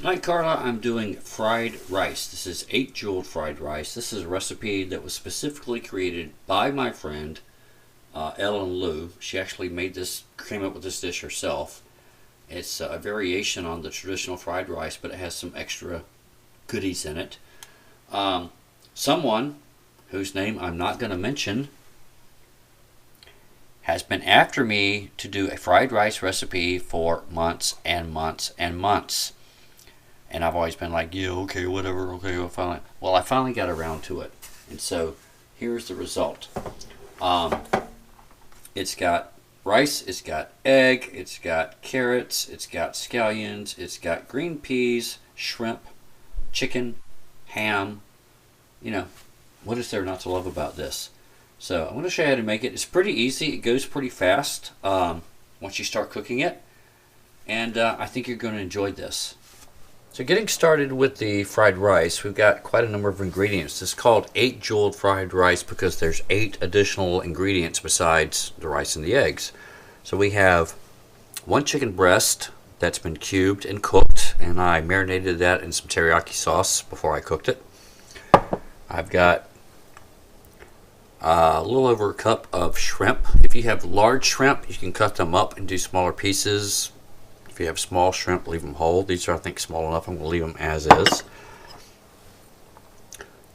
Tonight, Carla, I'm doing fried rice. This is 8 jeweled fried rice. This is a recipe that was specifically created by my friend Ellen Lew. She actually came up with this dish herself. It's a variation on the traditional fried rice, but it has some extra goodies in it. Someone whose name I'm not going to mention has been after me to do a fried rice recipe for months and months and months. And I've always been like, yeah, okay, whatever, okay, I finally got around to it. And so here's the result. It's got rice, it's got egg, it's got carrots, it's got scallions, it's got green peas, shrimp, chicken, ham. You know, what is there not to love about this? So I'm going to show you how to make it. It's pretty easy. It goes pretty fast once you start cooking it. And I think you're going to enjoy this. So getting started with the fried rice, we've got quite a number of ingredients. This is called 8 jeweled fried rice because there's 8 additional ingredients besides the rice and the eggs. So we have 1 chicken breast that's been cubed and cooked, and I marinated that in some teriyaki sauce before I cooked it. I've got a little over a cup of shrimp. If you have large shrimp, you can cut them up and do smaller pieces. If you have small shrimp, leave them whole. These are, I think, small enough. I'm going to leave them as is.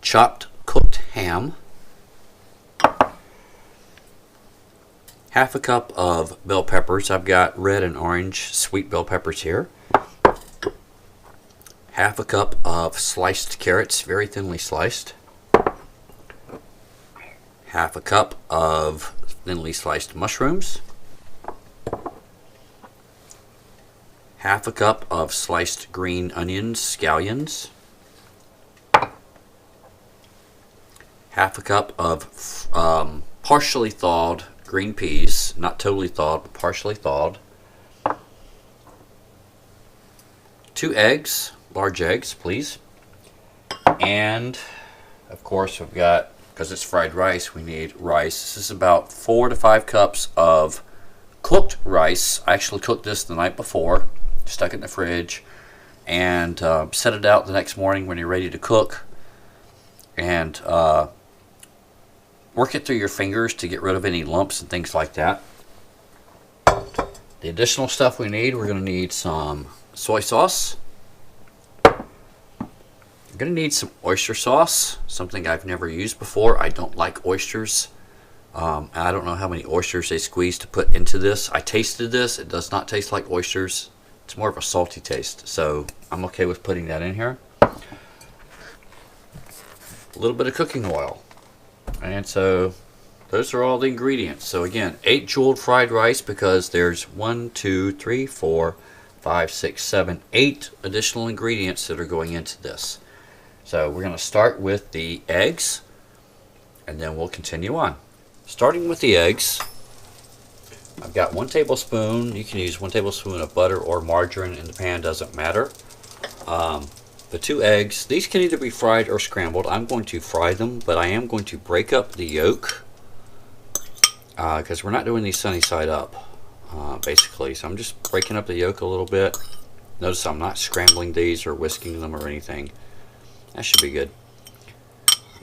Chopped cooked ham. Half a cup of bell peppers. I've got red and orange sweet bell peppers here. Half a cup of sliced carrots, very thinly sliced. Half a cup of thinly sliced mushrooms. Half a cup of sliced green onions, scallions. Half a cup of partially thawed green peas, not totally thawed, but partially thawed. 2 eggs, large eggs, please. And, of course, we've got, because it's fried rice, we need rice. This is about 4 to 5 cups of cooked rice. I actually cooked this the night before. Stuck it in the fridge and set it out the next morning when you're ready to cook, and work it through your fingers to get rid of any lumps and things like that. The additional stuff we need, we're going to need some soy sauce. We're going to need some oyster sauce, something I've never used before. I don't like oysters. I don't know how many oysters they squeeze to put into this. I tasted this. It does not taste like oysters. It's more of a salty taste, so I'm okay with putting that in here. A little bit of cooking oil. And so those are all the ingredients. So again, 8 jeweled fried rice because there's 1, 2, 3, 4, 5, 6, 7, 8 additional ingredients that are going into this. So we're going to start with the eggs, and then we'll continue on. Starting with the eggs, I've got 1 tablespoon. You can use 1 tablespoon of butter or margarine in the pan, doesn't matter. The 2 eggs, these can either be fried or scrambled. I'm going to fry them, but I am going to break up the yolk because we're not doing these sunny side up, basically. So I'm just breaking up the yolk a little bit. Notice I'm not scrambling these or whisking them or anything. That should be good.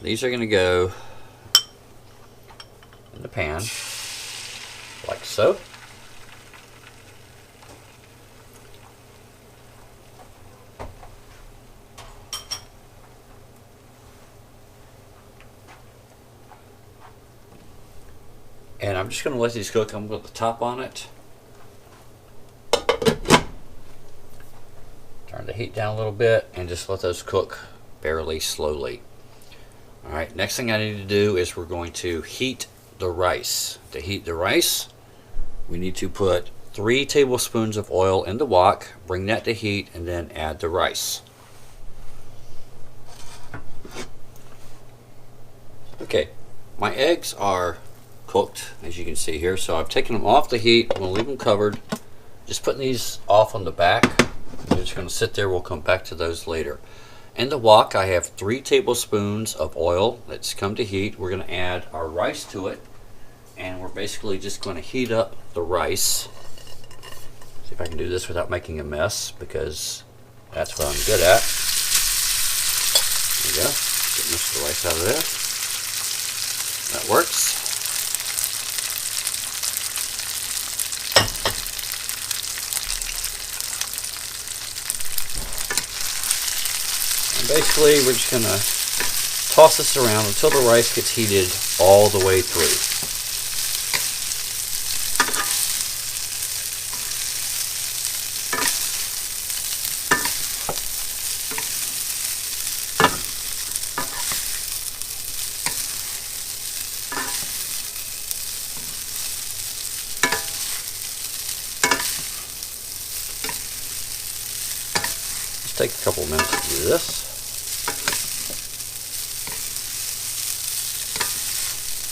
These are going to go in the pan, like so. And I'm just going to let these cook. I'm going to put the top on it. Turn the heat down a little bit and just let those cook fairly slowly. Alright, next thing I need to do is we're going to heat the rice. To heat the rice, we need to put 3 tablespoons of oil in the wok, bring that to heat, and then add the rice. Okay, my eggs are cooked, as you can see here, so I've taken them off the heat. I'm going to leave them covered. Just putting these off on the back. They're just going to sit there. We'll come back to those later. In the wok, I have 3 tablespoons of oil that's come to heat. We're going to add our rice to it, and we're basically just going to heat up the rice. See if I can do this without making a mess, because That's what I'm good at. There we go. Get most of the rice out of there. That works. And basically, we're just going to toss this around until the rice gets heated all the way through. Take a couple of minutes to do this.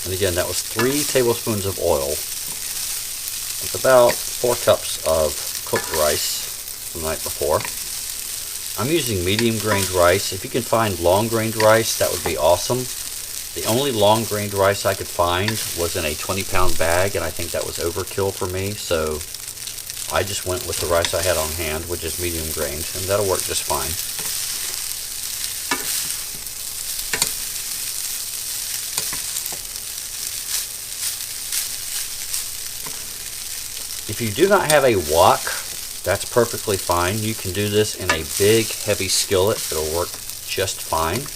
And again, that was 3 tablespoons of oil with about 4 cups of cooked rice from the night before. I'm using medium grained rice. If you can find long grained rice, that would be awesome. The only long grained rice I could find was in a 20-pound bag, and I think that was overkill for me, so I just went with the rice I had on hand, which is medium grained, and that'll work just fine. If you do not have a wok, that's perfectly fine. You can do this in a big, heavy skillet. It'll work just fine.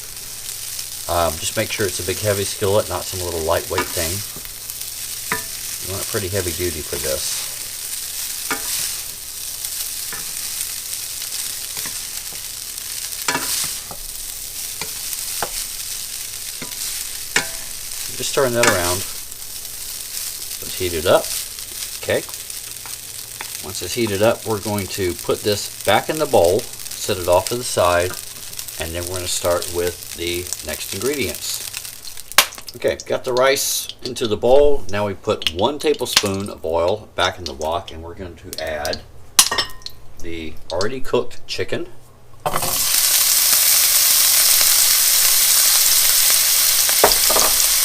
Just make sure it's a big, heavy skillet, not some little lightweight thing. You want it pretty heavy duty for this. Just turn that around. Let's heat it up. Okay. Once it's heated up, we're going to put this back in the bowl, set it off to the side, and then we're going to start with the next ingredients. Okay, got the rice into the bowl. Now we put 1 tablespoon of oil back in the wok, and we're going to add the already cooked chicken.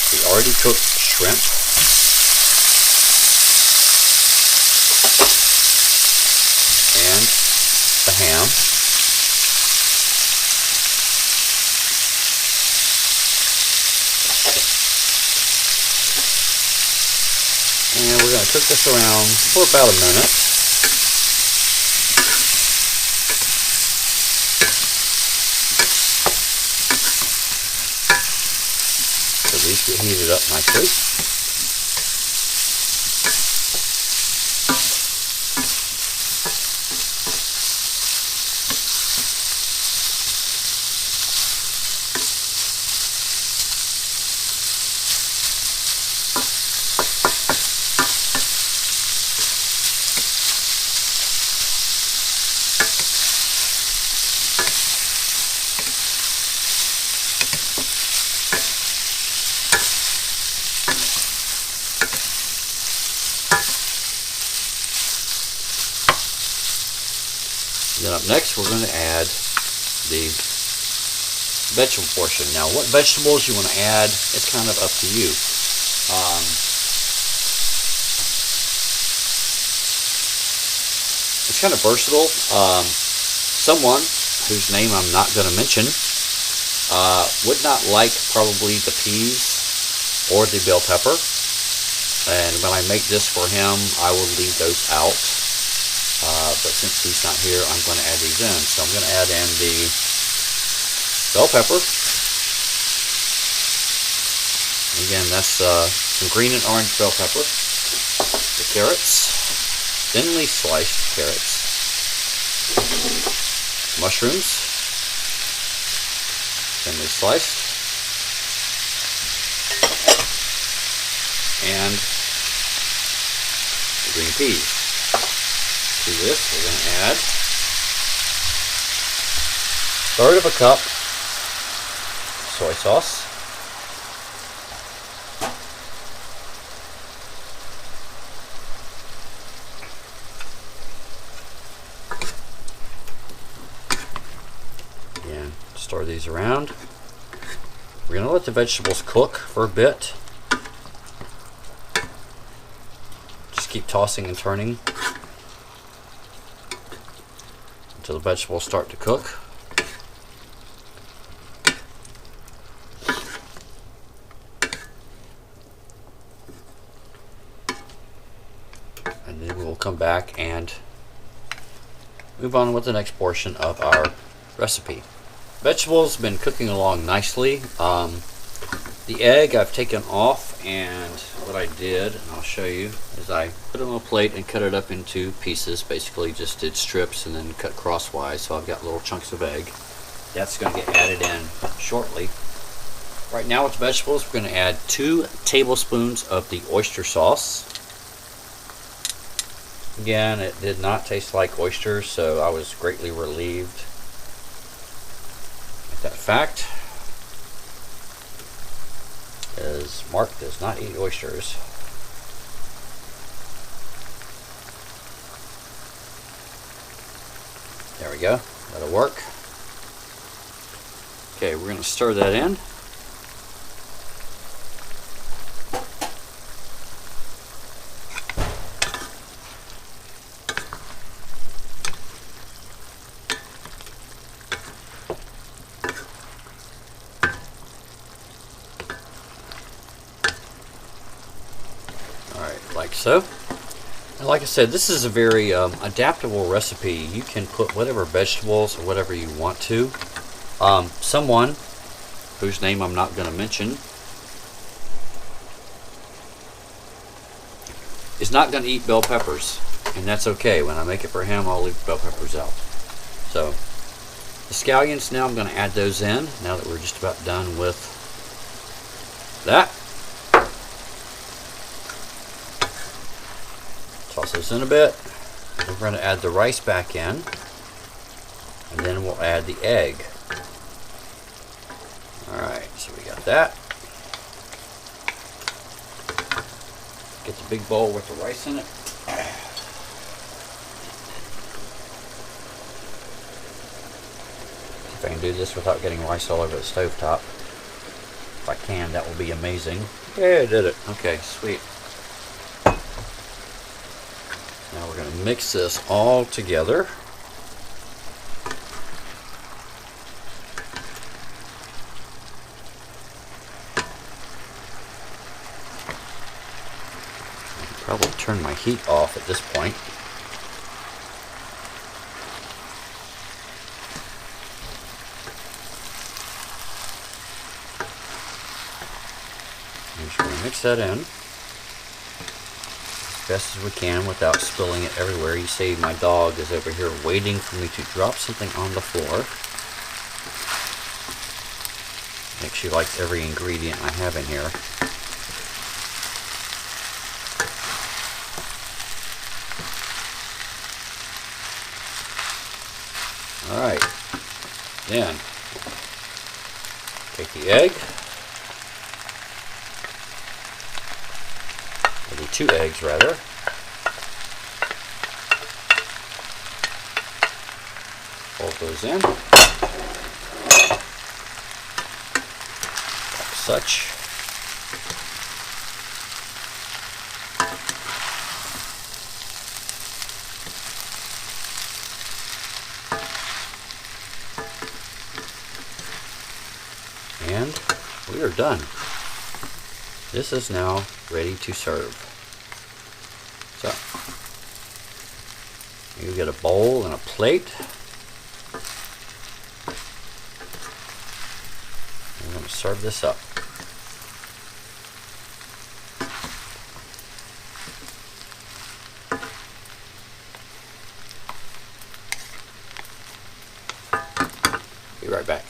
The already cooked shrimp, and the ham, and we're going to cook this around for about a minute. So these get heated up nicely. Then up next, we're going to add the vegetable portion. Now, what vegetables you want to add, it's kind of up to you. It's kind of versatile. Someone whose name I'm not going to mention would not like probably the peas or the bell pepper. And when I make this for him, I will leave those out. But since he's not here, I'm going to add these in. So I'm going to add in the bell pepper. Again, that's some green and orange bell pepper. The carrots, thinly sliced carrots. Mushrooms, thinly sliced. And the green peas. To this, we're going to add 1/3 of a cup soy sauce, again, stir these around. We're going to let the vegetables cook for a bit. Just keep tossing and turning until the vegetables start to cook. And then we'll come back and move on with the next portion of our recipe. Vegetables have been cooking along nicely. The egg I've taken off, and what I did, and I'll show you, is I put it on a plate and cut it up into pieces. Basically just did strips and then cut crosswise, so I've got little chunks of egg. That's going to get added in shortly. Right now with the vegetables, we're going to add 2 tablespoons of the oyster sauce. Again, it did not taste like oysters, so I was greatly relieved at that fact, as Mark does not eat oysters. There we go, that'll work. Okay, we're going to stir that in. Like so. And like I said, this is a very adaptable recipe. You can put whatever vegetables or whatever you want to. Someone whose name I'm not going to mention is not going to eat bell peppers, and that's okay. When I make it for him, I'll leave bell peppers out. So the scallions, now I'm going to add those in now that we're just about done with that. Toss those in a bit. We're going to add the rice back in, and then we'll add the egg. Alright, so we got that. Get the big bowl with the rice in it. If I can do this without getting rice all over the stovetop. If I can, that will be amazing. Yeah, I did it. Okay, sweet. Now we're going to mix this all together. I'll probably turn my heat off at this point. I'm just going to mix that in best as we can without spilling it everywhere. You see my dog is over here waiting for me to drop something on the floor. I think she likes every ingredient I have in here. Alright, then take the egg. Maybe 2 eggs rather. Fold those in. Like such. And we are done. This is now ready to serve. So, you get a bowl and a plate. I'm going to serve this up. Be right back.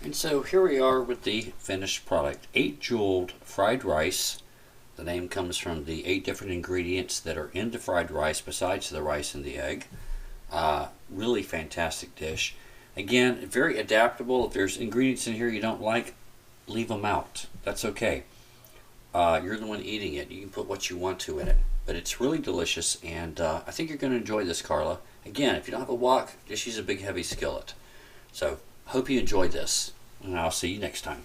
And so here we are with the finished product. 8 jeweled fried rice. The name comes from the 8 different ingredients that are in the fried rice besides the rice and the egg. Really fantastic dish. Again, very adaptable. If there's ingredients in here you don't like, leave them out. That's okay. You're the one eating it. You can put what you want to in it. But it's really delicious, and I think you're going to enjoy this, Carla. Again, if you don't have a wok, just use a big heavy skillet. So, hope you enjoyed this, and I'll see you next time.